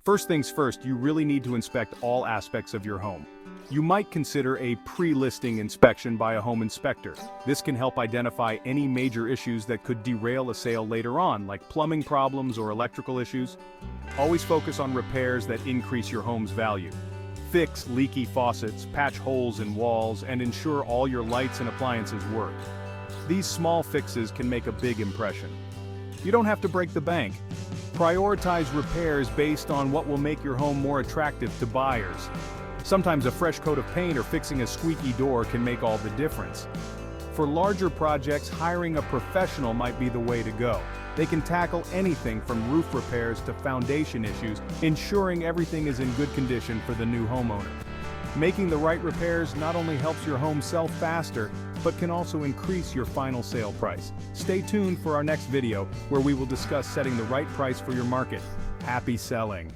First things first, you really need to inspect all aspects of your home. You might consider a pre-listing inspection by a home inspector. This can help identify any major issues that could derail a sale later on, like plumbing problems or electrical issues. Always focus on repairs that increase your home's value. Fix leaky faucets, patch holes in walls, and ensure all your lights and appliances work. These small fixes can make a big impression. You don't have to break the bank. Prioritize repairs based on what will make your home more attractive to buyers. Sometimes a fresh coat of paint or fixing a squeaky door can make all the difference. For larger projects, hiring a professional might be the way to go. They can tackle anything from roof repairs to foundation issues, ensuring everything is in good condition for the new homeowner. Making the right repairs not only helps your home sell faster, but can also increase your final sale price. Stay tuned for our next video, where we will discuss setting the right price for your market. Happy selling!